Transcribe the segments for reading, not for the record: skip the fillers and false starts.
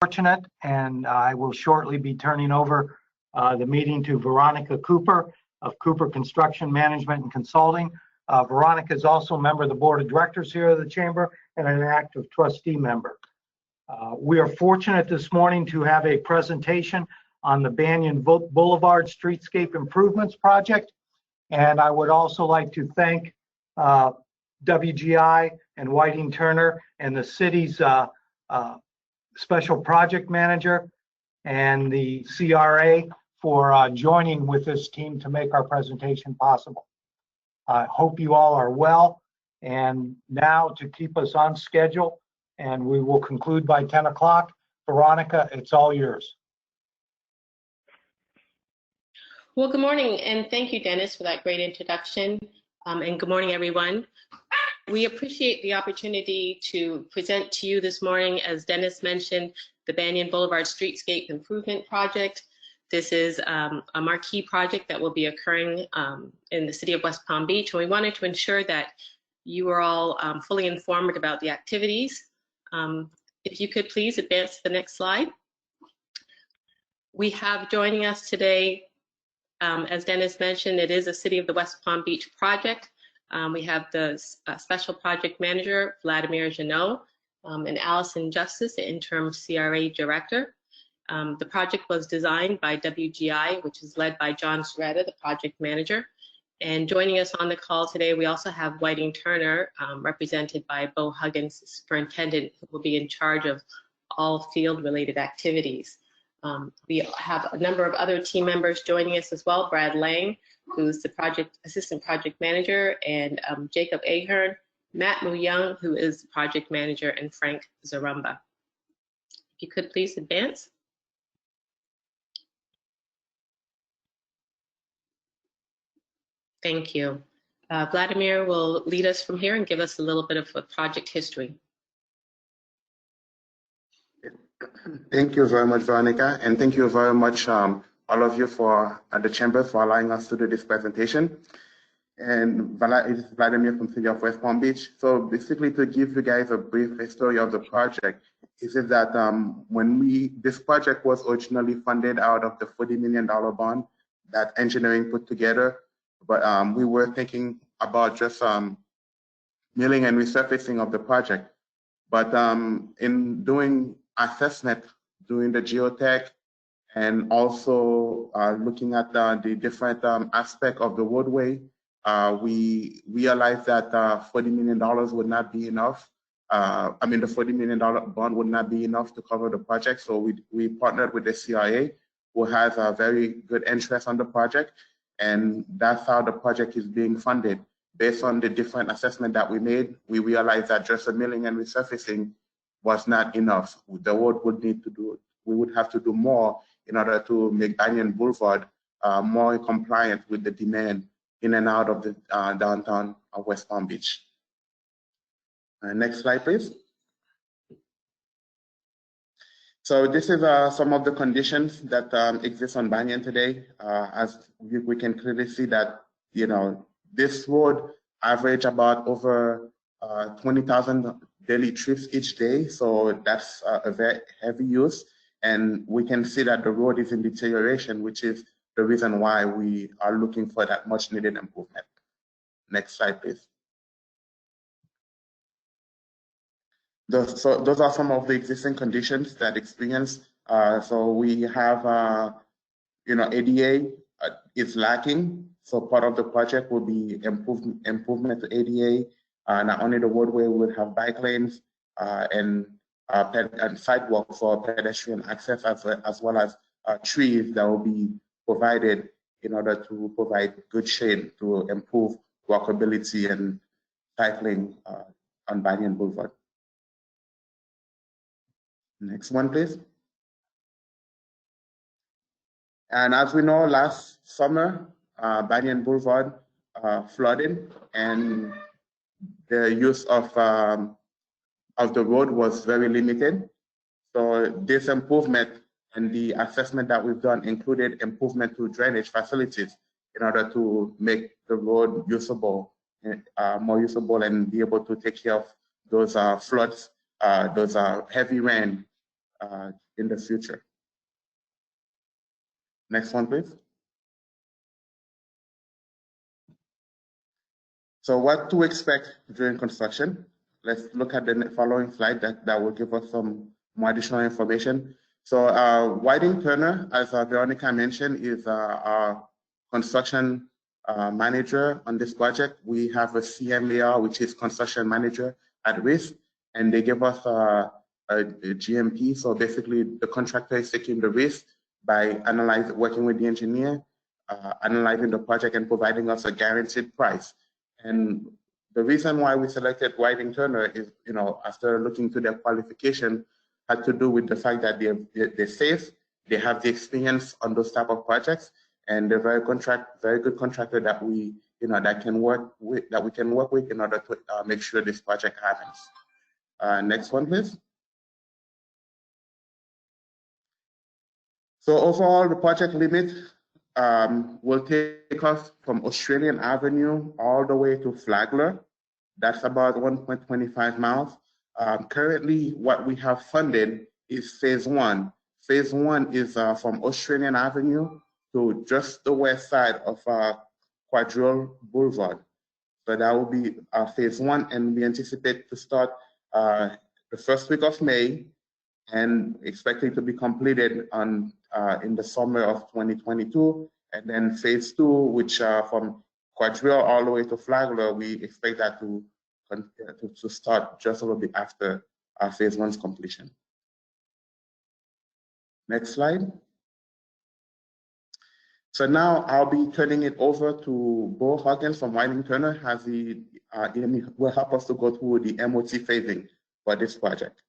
Fortunate, and I will shortly be turning over the meeting to Veronica Cooper of Cooper Construction Management and Consulting. Veronica is also a member of the board of directors here of the chamber and an active trustee member. We are fortunate this morning to have a presentation on the Banyan Boulevard Streetscape Improvements Project. And I would also like to thank WGI and Whiting Turner and the city's special project manager and the CRA for joining with this team to make our presentation possible. I hope you all are well. And now to keep us on schedule, and we will conclude by 10 o'clock. Veronica, it's all yours. Well, good morning, and thank you, Dennis, for that great introduction. And good morning, everyone. We appreciate the opportunity to present to you this morning, as Dennis mentioned, the Banyan Boulevard Streetscape Improvement Project. This is a marquee project that will be occurring in the city of West Palm Beach, and we wanted to ensure that you are all fully informed about the activities. If you could please advance to the next slide. We have joining us today, as Dennis mentioned, it is a City of the West Palm Beach project. We have the Special Project Manager, Vladimir Janot, and Allison Justice, the Interim CRA Director. The project was designed by WGI, which is led by John Soretta, the Project Manager. And joining us on the call today, we also have Whiting Turner, represented by Bo Huggins, Superintendent, who will be in charge of all field-related activities. We have a number of other team members joining us as well. Brad Lang, who's the Assistant Project Manager, and Jacob Ahern, Matt Mu-Young, who is the Project Manager, and Frank Zarumba. If you could please advance. Thank you. Vladimir will lead us from here and give us a little bit of a project history. Thank you very much, Veronica, and thank you very much, all of you at the chamber for allowing us to do this presentation. And it is Vladimir from City of West Palm Beach. So basically, to give you guys a brief history of the project, is that this project was originally funded out of the $40 million bond that engineering put together, but we were thinking about just milling and resurfacing of the project. But in doing assessment, doing the geotech, and also looking at the different aspect of the roadway, we realized that $40 million would not be enough. The $40 million bond would not be enough to cover the project. So we partnered with the CRA, who has a very good interest on the project, and that's how the project is being funded. Based on the different assessment that we made, we realized that just the milling and resurfacing was not enough. The road we would have to do more in order to make Banyan Boulevard more compliant with the demand in and out of the downtown of West Palm Beach. Next slide, please. So this is some of the conditions that exist on Banyan today. As we can clearly see that, this road average about over 20,000 daily trips each day. So that's a very heavy use. And we can see that the road is in deterioration, which is the reason why we are looking for that much needed improvement. Next slide, please. Those are some of the existing conditions that experience. So we have, ADA is lacking. So part of the project will be improvement to ADA. Not only the roadway, we will have bike lanes and sidewalks for pedestrian access, as well as trees that will be provided in order to provide good shade to improve walkability and cycling on Banyan Boulevard. Next one, please. And as we know, last summer, Banyan Boulevard flooded, and the use of the road was very limited. So this improvement and the assessment that we've done included improvement to drainage facilities in order to make the road usable, more usable, and be able to take care of those floods, those heavy rain in the future. Next one, please. So what to expect during construction? Let's look at the following slide that will give us some more additional information. So Whiting Turner, as Veronica mentioned, is our construction manager on this project. We have a CMAR, which is construction manager at risk, and they give us a GMP. So basically, the contractor is taking the risk by working with the engineer, analyzing the project, and providing us a guaranteed price. And the reason why we selected Whiting Turner is, after looking to their qualification, had to do with the fact that they're safe, they have the experience on those type of projects, and they're very good contractor that we can work with in order to make sure this project happens. Next one, please. So overall, the project limit will take us from Australian Avenue all the way to Flagler. That's about 1.25 miles. Currently, what we have funded is phase one. Phase one is from Australian Avenue to just the west side of Quadrille Boulevard. So that will be phase one, and we anticipate to start the first week of May and expecting to be completed in the summer of 2022. And then phase two, which from Quadrille all the way to Flagler, we expect that to start just a little bit after phase one's completion. Next slide. So now I'll be turning it over to Bo Huggins from Whiting Turner, as he will help us to go through the MOT phasing for this project.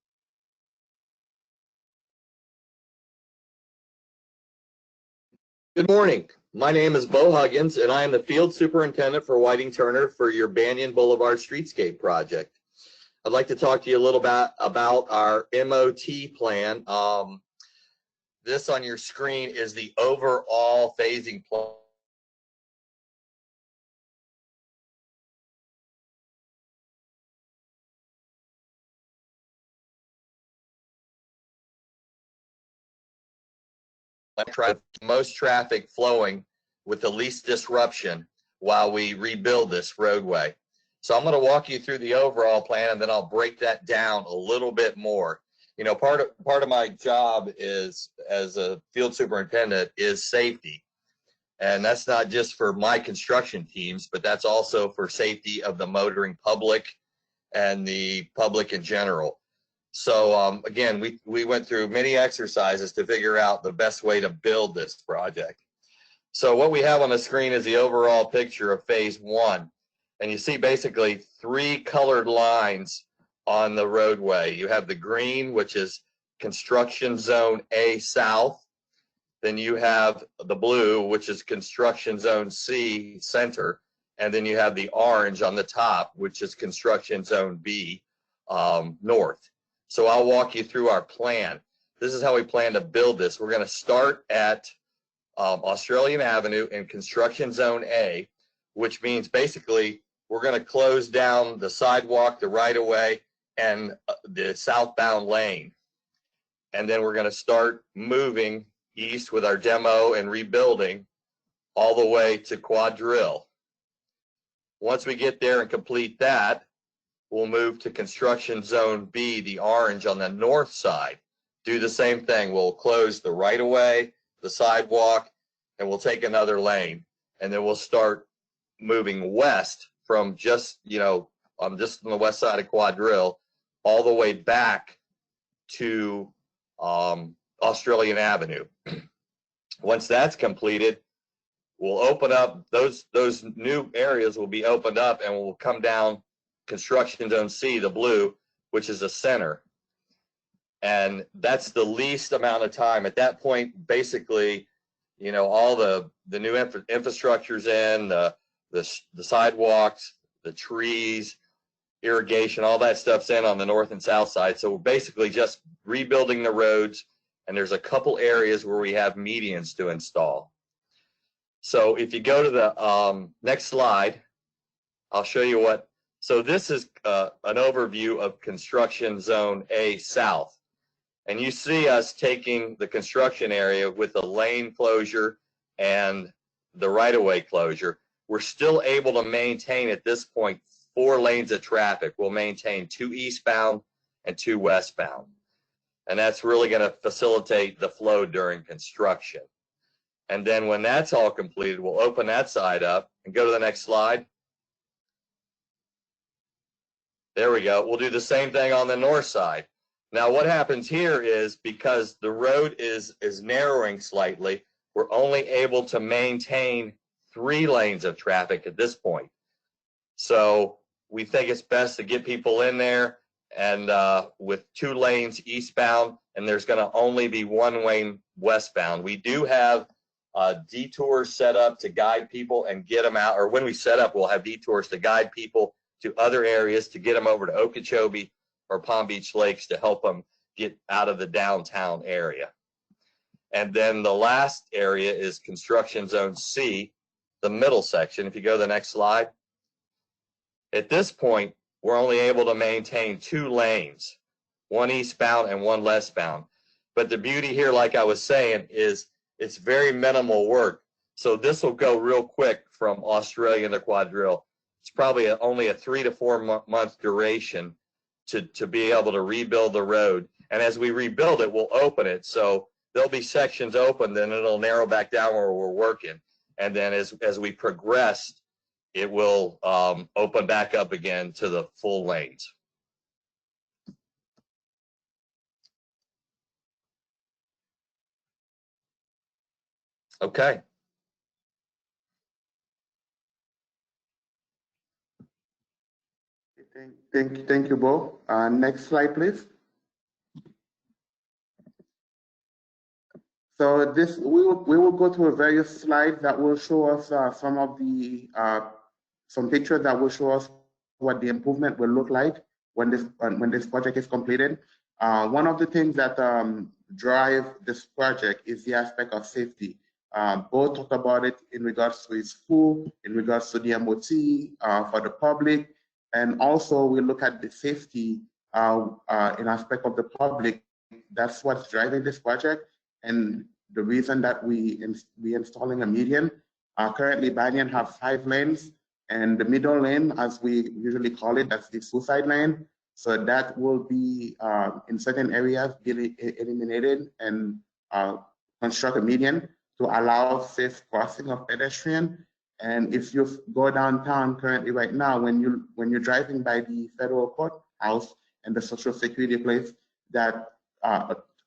Good morning. My name is Bo Huggins, and I am the field superintendent for Whiting Turner for your Banyan Boulevard Streetscape project. I'd like to talk to you a little bit about our MOT plan. This on your screen is the overall phasing plan. Most traffic flowing with the least disruption while we rebuild this roadway. So I'm going to walk you through the overall plan, and then I'll break that down a little bit more. Part of my job is, as a field superintendent, is safety. And that's not just for my construction teams, but that's also for safety of the motoring public and the public in general. So again, we went through many exercises to figure out the best way to build this project. So what we have on the screen is the overall picture of phase one. And you see basically three colored lines on the roadway. You have the green, which is construction zone A South. Then you have the blue, which is construction zone C Center. And then you have the orange on the top, which is construction zone B North. So I'll walk you through our plan. This is how we plan to build this. We're going to start at Australian Avenue in construction zone A, which means basically we're going to close down the sidewalk, the right-of-way, and the southbound lane. And then we're going to start moving east with our demo and rebuilding all the way to Quadrille. Once we get there and complete that, we'll move to construction zone B, the orange on the north side. Do the same thing. We'll close the right-of-way, the sidewalk, and we'll take another lane. And then we'll start moving west from just on the west side of Quadrille all the way back to Australian Avenue. Once that's completed, we'll open up, those new areas will be opened up, and we'll come down construction zone C, the blue, which is a center. And that's the least amount of time. At that point, basically, all the new infrastructure's in, the sidewalks, the trees, irrigation, all that stuff's in on the north and south side. So we're basically just rebuilding the roads, and there's a couple areas where we have medians to install. So if you go to the next slide, I'll show you what. So this is an overview of construction zone A South. And you see us taking the construction area with the lane closure and the right-of-way closure. We're still able to maintain at this point 4 lanes of traffic. We'll maintain 2 eastbound and 2 westbound. And that's really going to facilitate the flow during construction. And then when that's all completed, we'll open that side up and go to the next slide. There we go. We'll do the same thing on the north side. Now what happens here is because the road is narrowing slightly, we're only able to maintain 3 lanes of traffic at this point. So we think it's best to get people in there and with 2 lanes eastbound, and there's going to only be 1 lane westbound. We do have detours set up to guide people and get them out, or when we set up, we'll have detours to guide people to other areas to get them over to Okeechobee or Palm Beach Lakes to help them get out of the downtown area. And then the last area is construction zone C, the middle section. If you go to the next slide. At this point, we're only able to maintain 2 lanes, 1 eastbound and 1 westbound. But the beauty here, like I was saying, is it's very minimal work. So this will go real quick from Australia to Quadrille. It's probably only a 3 to 4 month duration to be able to rebuild the road. And as we rebuild it, we'll open it. So there'll be sections open, then it'll narrow back down where we're working. And then as we progress, it will open back up again to the full lanes. Okay. Thank you, Bo. Next slide, please. So this we will go to a various slides that will show us some of the some pictures that will show us what the improvement will look like when this project is completed. One of the things that drive this project is the aspect of safety. Bo talked about it in regards to his school, in regards to the MOT for the public, and also we look at the safety in aspect of the public. That's what's driving this project. And the reason that we installing a median, currently Banyan have 5 lanes, and the middle lane, as we usually call it, that's the suicide lane. So that will be in certain areas be eliminated and construct a median to allow safe crossing of pedestrian. And if you go downtown currently right now, when you're driving by the federal courthouse and the Social Security place, that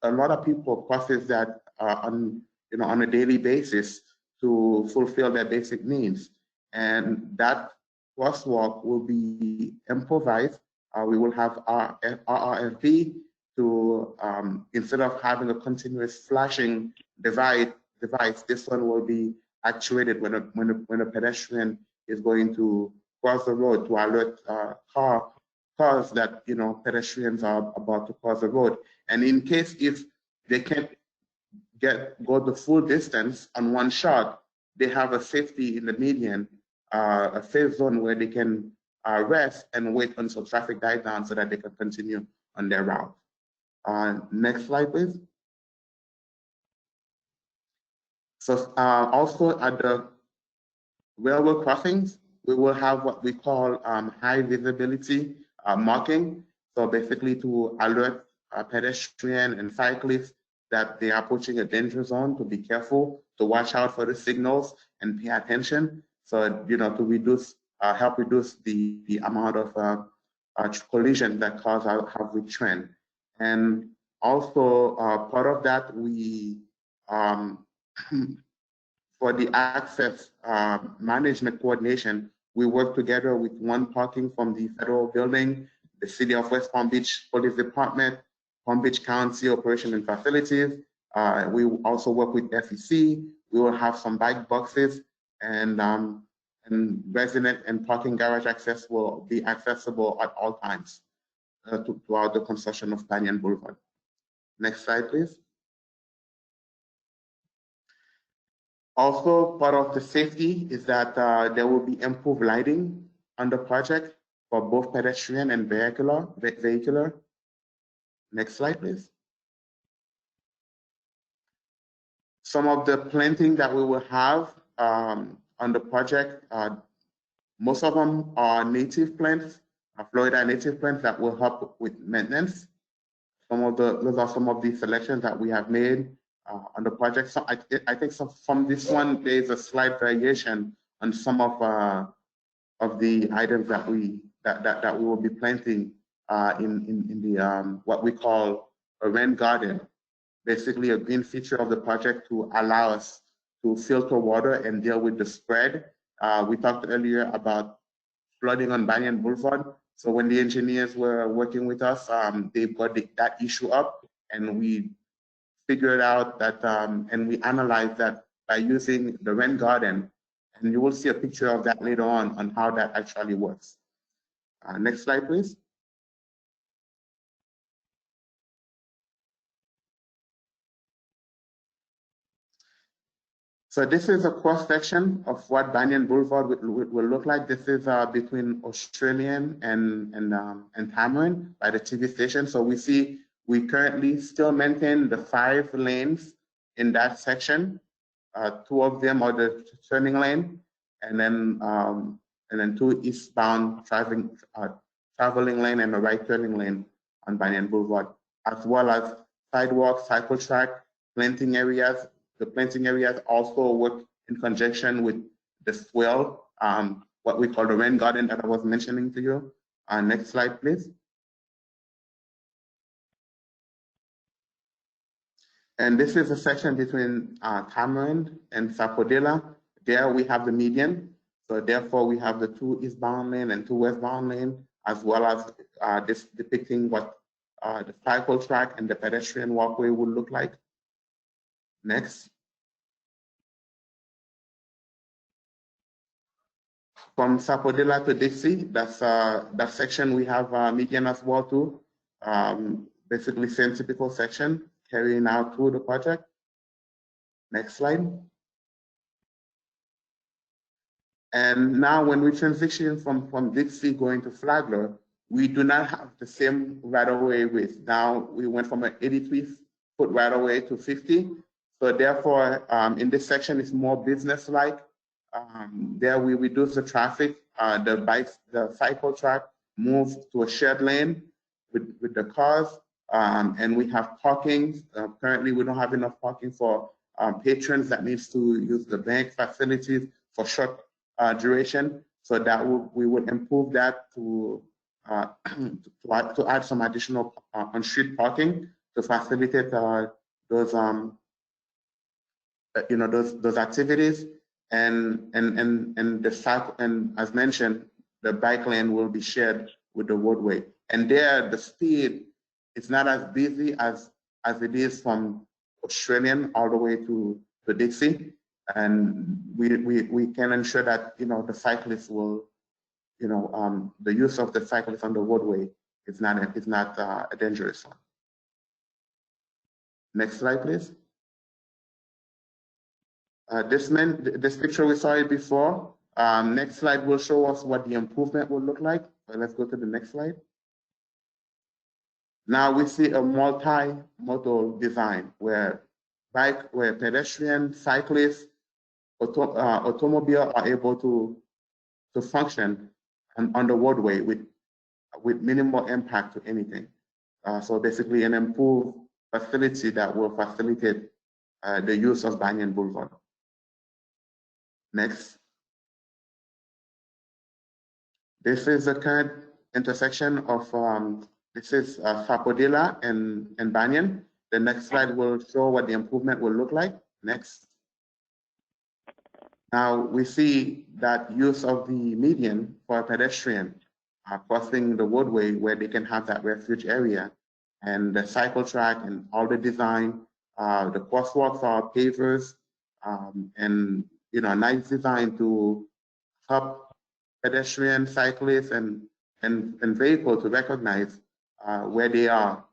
a lot of people crosses that on a daily basis to fulfill their basic needs, and that crosswalk will be improvised. We will have our RRFP to instead of having a continuous flashing device, this one will be actuated when a pedestrian is going to cross the road to alert cars that pedestrians are about to cross the road. And in case if they can't go the full distance on one shot, they have a safety in the median, a safe zone where they can rest and wait until traffic dies down so that they can continue on their route. Next slide, please. So also at the railroad crossings, we will have what we call high visibility marking. So basically to alert pedestrian and cyclists that they are approaching a danger zone, to be careful, to watch out for the signals and pay attention. So to reduce, help reduce the amount of collision that cause have with trend. And also part of that, we for the access management coordination, we work together with One Parking from the federal building, the City of West Palm Beach Police Department, Palm Beach County Operation and Facilities. We also work with FEC. We will have some bike boxes, and resident and parking garage access will be accessible at all times throughout the construction of Banyan Boulevard. Next slide, please. Also, part of the safety is that there will be improved lighting on the project for both pedestrian and vehicular. Next slide, please. Some of the planting that we will have on the project, most of them are native plants, Florida native plants that will help with maintenance. Those are some of the selections that we have made on the project. So I think from this one, there is a slight variation on some of the items that we will be planting in the what we call a rain garden. Basically, a green feature of the project to allow us to filter water and deal with the spread. We talked earlier about flooding on Banyan Boulevard. So when the engineers were working with us, they got that issue up, and we figured out that, and we analyzed that by using the rain garden. And you will see a picture of that later on how that actually works. Next slide, please. So this is a cross section of what Banyan Boulevard will look like. This is between Australian and Tamarind by the TV station. So we currently still maintain the 5 lanes in that section. 2 of them are the turning lane, and then 2 eastbound traveling lane and a right turning lane on Banyan Boulevard, as well as sidewalks, cycle track, planting areas. The planting areas also work in conjunction with the swale, what we call the rain garden that I was mentioning to you. Next slide, please. And this is a section between Tamarind and Sapodilla. There we have the median. So therefore we have the 2 eastbound lane and 2 westbound lane, as well as this depicting what the cycle track and the pedestrian walkway would look like. Next. From Sapodilla to Dixie, that's that section we have median as well too. Basically same typical section carrying out through the project. Next slide. And now when we transition from Dixie going to Flagler, we do not have the same right-of-way width. Now we went from an 83-foot right-of-way to 50. So therefore, in this section, it's more business-like. There we reduce the traffic. The cycle track moved to a shared lane with the cars, and we have parking. Currently, we don't have enough parking for patrons that needs to use the bank facilities for short duration. So that we would improve that to add some additional on-street parking to facilitate those those activities. And as mentioned, the bike lane will be shared with the roadway. And there, the speed is not as busy as it is from Australian all the way to Dixie. And we can ensure that the cyclists will, the use of the cyclists on the roadway is not a dangerous one. Next slide, please. This picture, we saw it before. Next slide will show us what the improvement will look like. So let's go to the next slide. Now we see a multi-modal design where pedestrian, cyclists, automobile are able to function on the roadway with minimal impact to anything. So basically an improved facility that will facilitate the use of Banyan Boulevard. Next. This is the current intersection of, this is Sapodilla and Banyan. The next slide will show what the improvement will look like. Next. Now we see that use of the median for a pedestrian crossing the roadway where they can have that refuge area, and the cycle track and all the design. The crosswalks are pavers, and a nice design to help pedestrians, cyclists, and vehicles to recognize where they are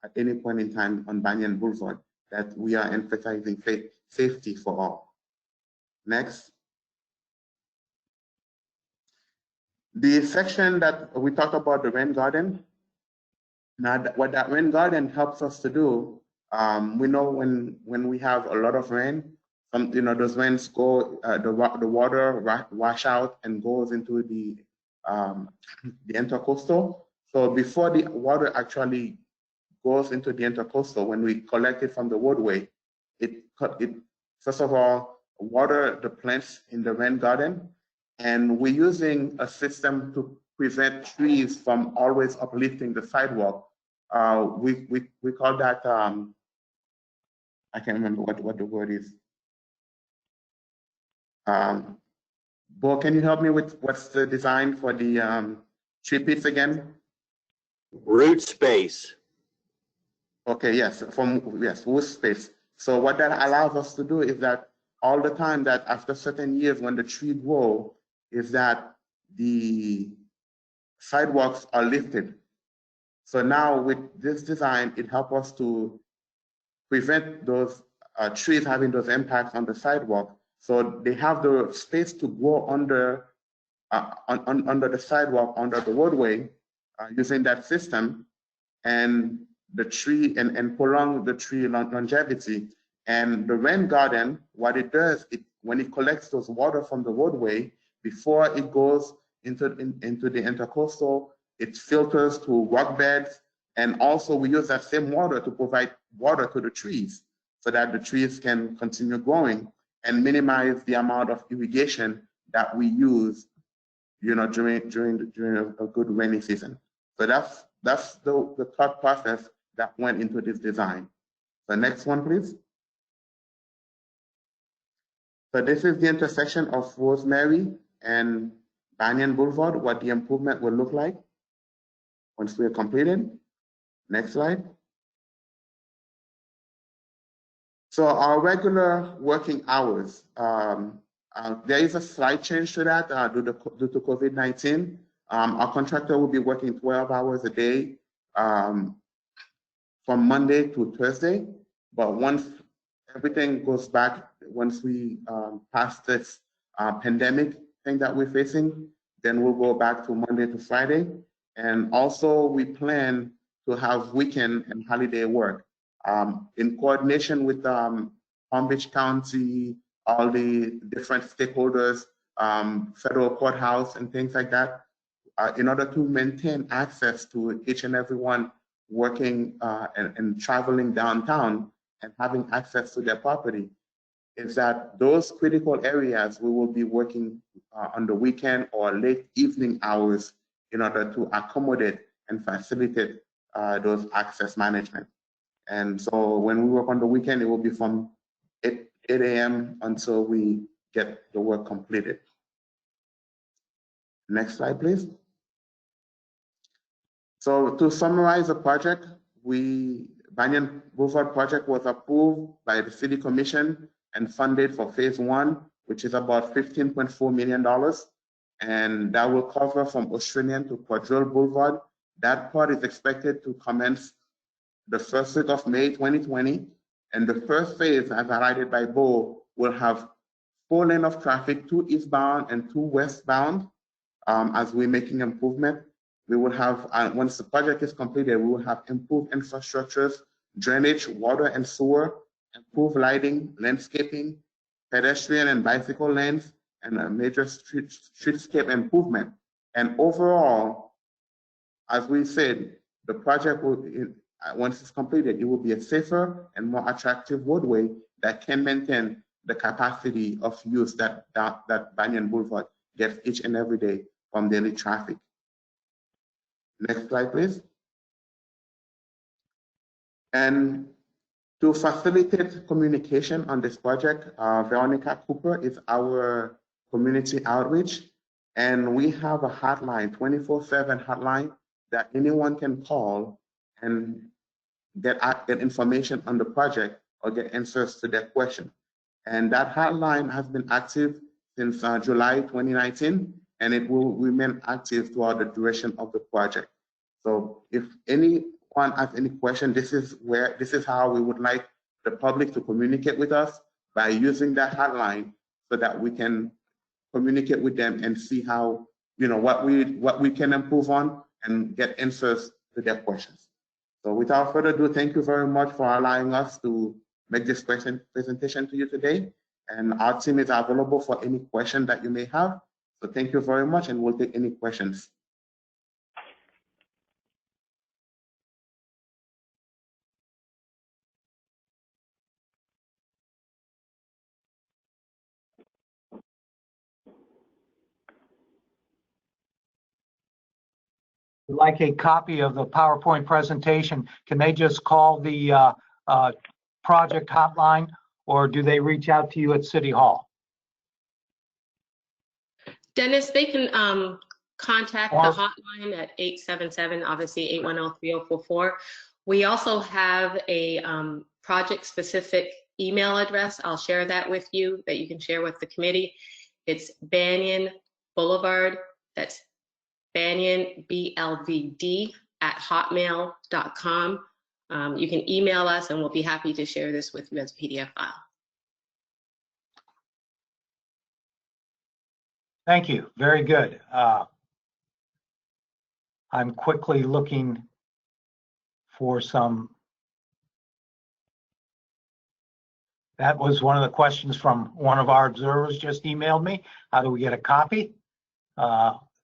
at any point in time on Banyan Boulevard, that we are emphasizing safety for all. Next. The section that we talked about, the rain garden. Now, what that rain garden helps us to do, we know when we have a lot of rain, those vents go, the water wash out and goes into the intercoastal. So before the water actually goes into the intercoastal, when we collect it from the roadway, it first of all water the plants in the rain garden, and we're using a system to prevent trees from always uplifting the sidewalk. We call that I can't remember what the word is. Bo, can you help me with what's the design for the tree pits again? Root space. Okay, yes, root space. So what that allows us to do is that all the time that after certain years when the tree grow, is that the sidewalks are lifted. So now with this design, it helps us to prevent those trees having those impacts on the sidewalk. So they have the space to grow under under the sidewalk, under the roadway, using that system, and the tree and prolong the tree longevity. And the rain garden, what it does, when it collects those water from the roadway before it goes into the intercoastal, it filters to rock beds, and also we use that same water to provide water to the trees so that the trees can continue growing and minimize the amount of irrigation that we use, during a good rainy season. So that's the thought process that went into this design. The next one, please. So this is the intersection of Rosemary and Banyan Boulevard, what the improvement will look like once we are completed. Next slide. So our regular working hours, there is a slight change to that due to COVID-19. Our contractor will be working 12 hours a day from Monday to Thursday. But once everything goes back, once we pass this pandemic thing that we're facing, then we'll go back to Monday to Friday. And also we plan to have weekend and holiday work in coordination with Palm Beach County, all the different stakeholders, federal courthouse and things like that, in order to maintain access to each and every one working and traveling downtown and having access to their property, is that those critical areas we will be working on the weekend or late evening hours in order to accommodate and facilitate those access management. And so when we work on the weekend, it will be from 8 a.m. until we get the work completed. Next slide, please. So to summarize the project, Banyan Boulevard project was approved by the City Commission and funded for phase 1, which is about $15.4 million. And that will cover from Australian to Quadrille Boulevard. That part is expected to commence the first week of May 2020. And the first phase, as highlighted by Bo, will have 4 lanes of traffic, 2 eastbound and 2 westbound. As we're making improvement, we will have, once the project is completed, we will have improved infrastructures, drainage, water and sewer, improved lighting, landscaping, pedestrian and bicycle lanes, and a major streetscape improvement. And overall, as we said, the project will, once it's completed, it will be a safer and more attractive roadway that can maintain the capacity of use that Banyan Boulevard gets each and every day from daily traffic. Next slide, please. And to facilitate communication on this project, Veronica Cooper is our community outreach, and we have a hotline, 24/7 hotline that anyone can call and get information on the project or get answers to their question. And that hotline has been active since July 2019, and it will remain active throughout the duration of the project. So if anyone has any question, this is how we would like the public to communicate with us, by using that hotline, so that we can communicate with them and see how, what we can improve on and get answers to their questions. So without further ado, thank you very much for allowing us to make this presentation to you today. And our team is available for any question that you may have. So thank you very much, and we'll take any questions. Like a copy of the PowerPoint presentation, can they just call the project hotline, or do they reach out to you at City Hall? Dennis, they can contact Or- the hotline at 877, obviously 810-3044. We also have a project-specific email address. I'll share that with you, that you can share with the committee. It's Banyan Boulevard. That's Banyan, BLVD, @hotmail.com. You can email us, and we'll be happy to share this with you as a PDF file. Thank you. Very good. I'm quickly looking for some. That was one of the questions from one of our observers just emailed me. How do we get a copy?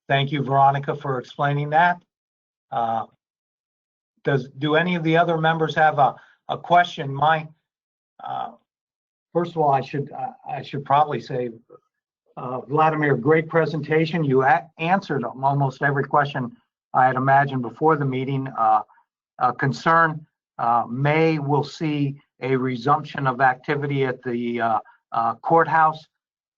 Thank you, Veronica, for explaining that. Do any of the other members have a question? First of all, I should probably say, Vladimir, great presentation. You answered almost every question I had imagined before the meeting. Concern, May will see a resumption of activity at the courthouse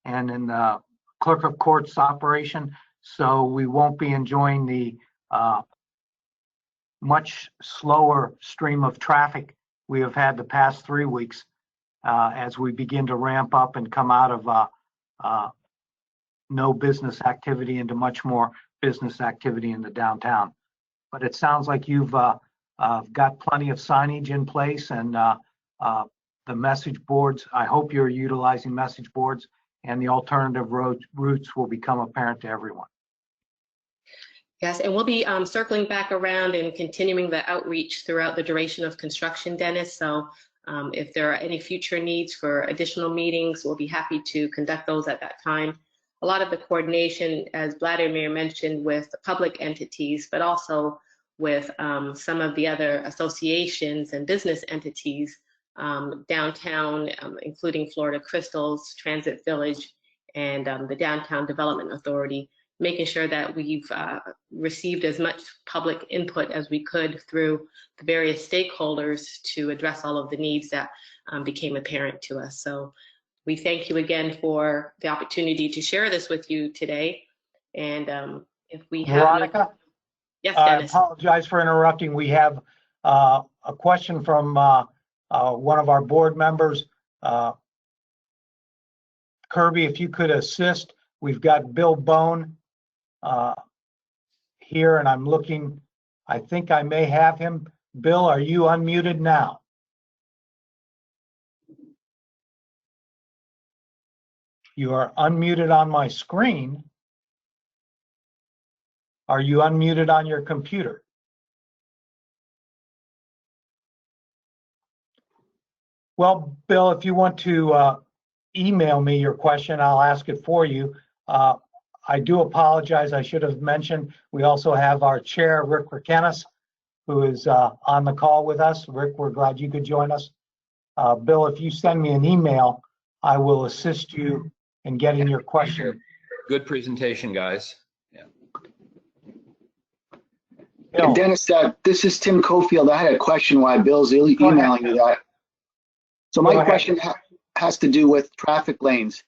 and in the clerk of court's operation. So we won't be enjoying the much slower stream of traffic we have had the past 3 weeks as we begin to ramp up and come out of no business activity into much more business activity in the downtown. But it sounds like you've got plenty of signage in place, and the message boards, I hope you're utilizing message boards, and the alternative routes will become apparent to everyone. Yes, and we'll be circling back around and continuing the outreach throughout the duration of construction, Dennis. So if there are any future needs for additional meetings, we'll be happy to conduct those at that time. A lot of the coordination, as Vladimir mentioned, with public entities, but also with some of the other associations and business entities downtown, including Florida Crystals, Transit Village, and the Downtown Development Authority, making sure that we've received as much public input as we could through the various stakeholders to address all of the needs that became apparent to us. So we thank you again for the opportunity to share this with you today. And if we have Veronica? Yes, Dennis. I apologize for interrupting. We have a question from one of our board members. Kirby, if you could assist. We've got Bill Bone here, and I'm looking. I think I may have him. Bill, are you unmuted now? You are unmuted on my screen. Are you unmuted on your computer? Well, Bill, if you want to email me your question, I'll ask it for you. I do apologize. I should have mentioned we also have our chair, Rick Rickenis, who is on the call with us. Rick, we're glad you could join us. Bill, if you send me an email, I will assist you in getting your question. Good presentation, guys. Yeah. Bill. Dennis, this is Tim Cofield. I had a question while Bill's emailing you that. So my question has to do with traffic lanes.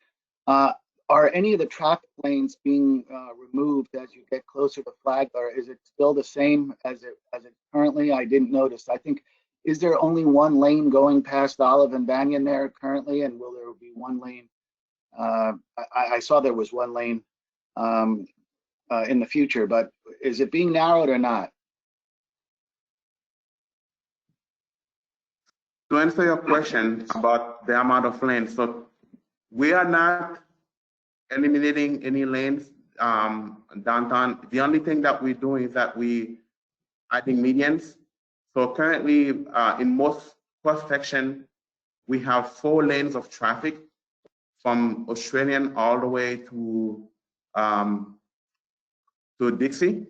Are any of the traffic lanes being removed as you get closer to Flag, or is it still the same as it currently? I didn't notice. I think, is there only one lane going past Olive and Banyan there currently, and will there be one lane? I saw there was one lane in the future, but is it being narrowed or not? To answer your question about the amount of lanes, so we are not eliminating any lanes downtown. The only thing that we're doing is that we adding medians. So currently in most cross section, we have 4 lanes of traffic. from Australian all the way to Dixie.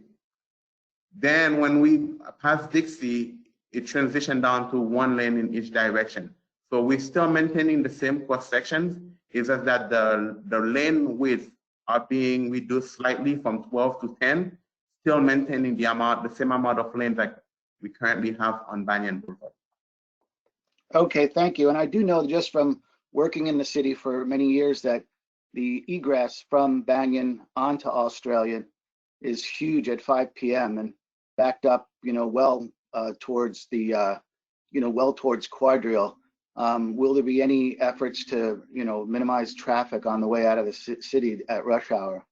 Then when we pass Dixie, it transitioned down to 1 lane in each direction. So we're still maintaining the same cross sections. It's just that the lane width are being reduced slightly from 12 to 10, still maintaining the same amount of lanes that we currently have on Banyan Boulevard. Okay, thank you. And I do know just from working in the city for many years that the egress from Banyan onto Australian is huge at 5 p.m. and backed up, well towards the, well towards Quadrille. Will there be any efforts to, minimize traffic on the way out of the city at rush hour?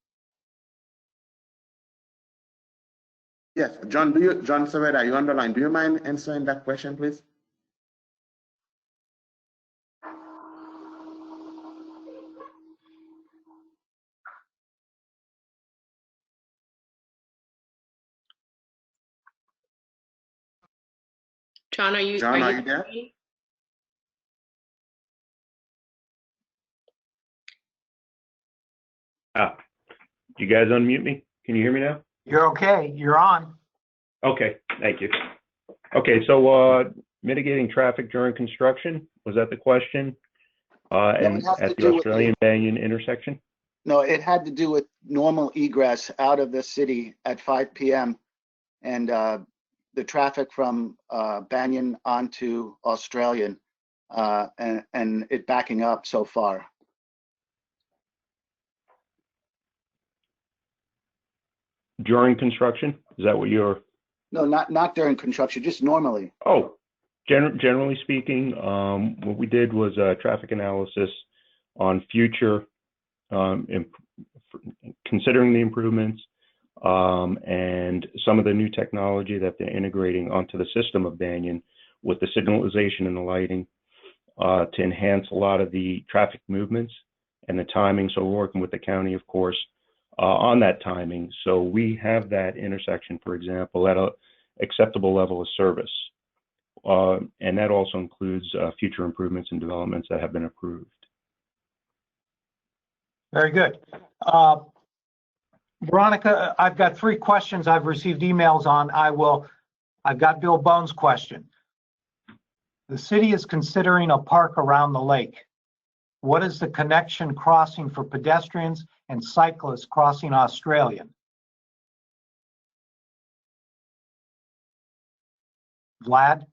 Yes, John Saveda, you're on the line. Do you mind answering that question, please? John, are you there? You guys unmute me? Can you hear me now? You're okay. You're on. Okay, thank you. Okay, so mitigating traffic during construction, was that the question? And at the Australian Banyan intersection? No, it had to do with normal egress out of the city at 5 p.m. and the traffic from Banyan onto Australian and it backing up so far. During construction? Is that what you're? No, not during construction, just normally. Oh, generally speaking, what we did was traffic analysis on future, considering the improvements and some of the new technology that they're integrating onto the system of Banyan with the signalization and the lighting to enhance a lot of the traffic movements and the timing. So we're working with the county, of course, on that timing. So we have that intersection, for example, at a acceptable level of service. And that also includes future improvements and developments that have been approved. Very good. Veronica, I've got 3 questions I've received emails on. I've got Bill Bones' question. The city is considering a park around the lake. What is the connection crossing for pedestrians and cyclists crossing Australian? Vlad?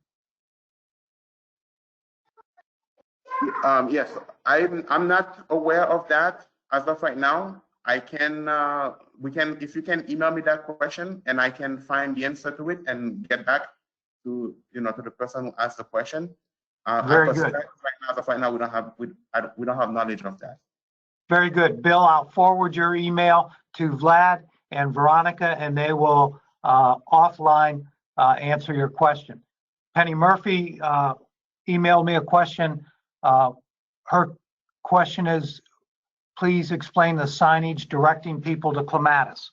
Yes, I'm not aware of that as of right now. I can, if you can email me that question and I can find the answer to it and get back to, to the person who asked the question. Very good. As of right now, we don't have knowledge of that. Very good. Bill, I'll forward your email to Vlad and Veronica, and they will offline answer your question. Penny Murphy emailed me a question. Her question is, please explain the signage directing people to Clematis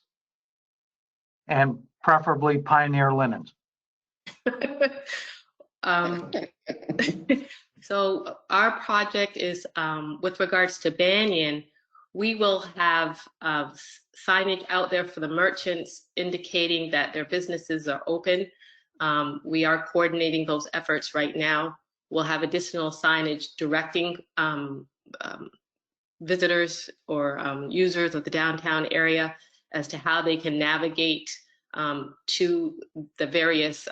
and preferably Pioneer Linens. So our project is, with regards to Banyan, we will have signage out there for the merchants indicating that their businesses are open. We are coordinating those efforts right now. We'll have additional signage directing visitors or users of the downtown area as to how they can navigate to the various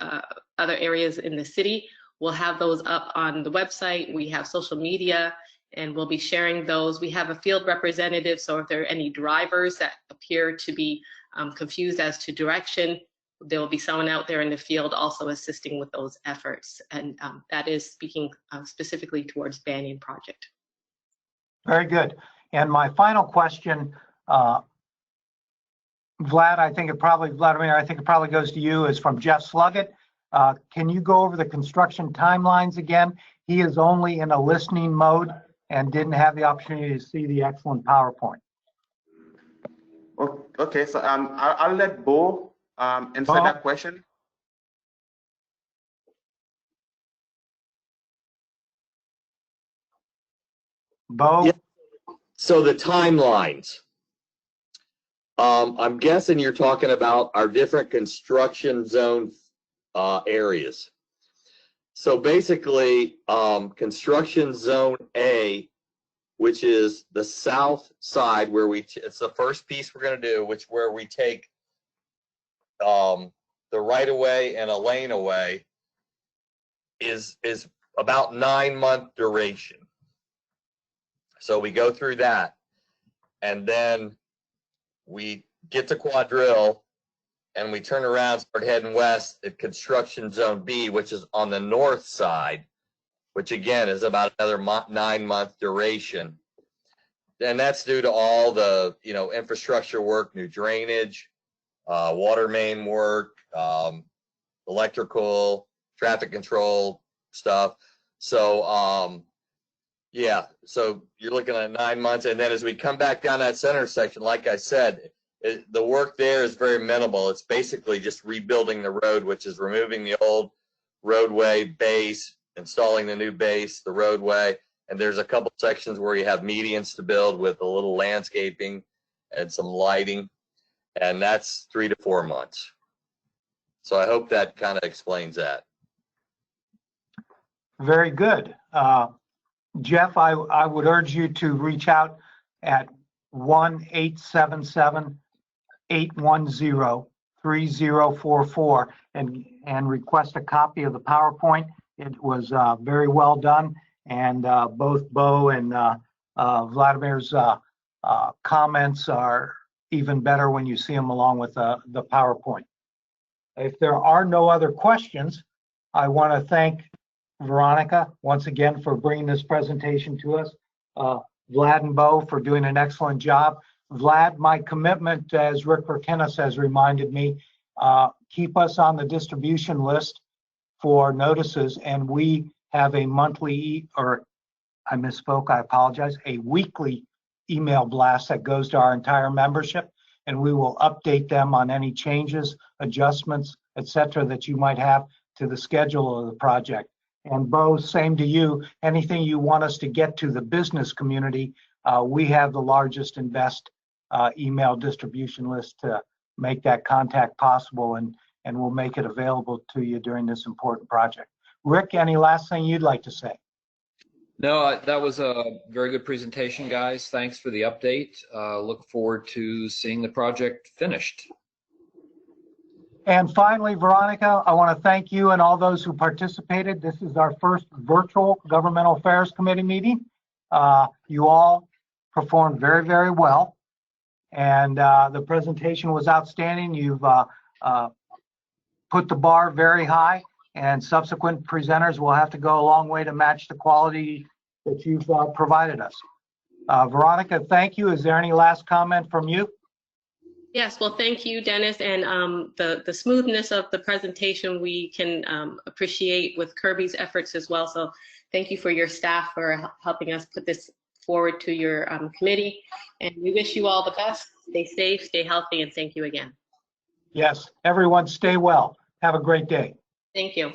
other areas in the city. We'll have those up on the website. We have social media, and we'll be sharing those. We have a field representative, so if there are any drivers that appear to be confused as to direction, there will be someone out there in the field also assisting with those efforts. And that is speaking specifically towards Banyan project. Very good. And my final question, Vlad, Vladimir, I think it probably goes to you, is from Jeff Sluggett. Can you go over the construction timelines again? He is only in a listening mode and didn't have the opportunity to see the excellent PowerPoint. Okay, so I'll let Bo answer that question. Bo? Yeah. So the timelines. I'm guessing you're talking about our different construction zone areas. So basically, construction zone A, which is the south side where it's the first piece we're going to do, where we take the right of way and a lane away, is about 9-month duration. So we go through that, and then we get to Quadrille, and we turn around, start heading west at construction zone B, which is on the north side, which again is about another 9-month duration. And that's due to all the, infrastructure work, new drainage, water main work, electrical, traffic control stuff. So, yeah, so you're looking at 9 months. And then as we come back down that center section, like I said, the work there is very minimal. It's basically just rebuilding the road, which is removing the old roadway base, installing the new base, the roadway. And there's a couple sections where you have medians to build with a little landscaping and some lighting. And that's 3 to 4 months. So I hope that kind of explains that. Very good. Jeff, I would urge you to reach out at 1-877-810-3044 and request a copy of the PowerPoint. It was very well done, and both Bo and Vladimir's comments are even better when you see them along with the PowerPoint. If there are no other questions, I want to thank Veronica once again for bringing this presentation to us. Vlad and Bo for doing an excellent job. Vlad, my commitment, as Rick Verkenis has reminded me, keep us on the distribution list for notices, and we have a monthly, or I misspoke, I apologize, a weekly email blast that goes to our entire membership, and we will update them on any changes, adjustments, etc. that you might have to the schedule of the project. And Bo, same to you. Anything you want us to get to the business community, we have the largest and best email distribution list to make that contact possible, and we'll make it available to you during this important project. Rick, any last thing you'd like to say? No, that was a very good presentation, guys. Thanks for the update. Look forward to seeing the project finished. And finally, Veronica, I want to thank you and all those who participated. This is our first virtual Governmental Affairs Committee meeting. You all performed very, very well. And the presentation was outstanding. You've put the bar very high, and subsequent presenters will have to go a long way to match the quality that you've provided us. Veronica, thank you. Is there any last comment from you? Yes, well, thank you, Dennis, and the smoothness of the presentation we can appreciate with Kirby's efforts as well. So thank you for your staff for helping us put this forward to your committee, and we wish you all the best. Stay safe, stay healthy, and thank you again. Yes, everyone stay well. Have a great day. Thank you.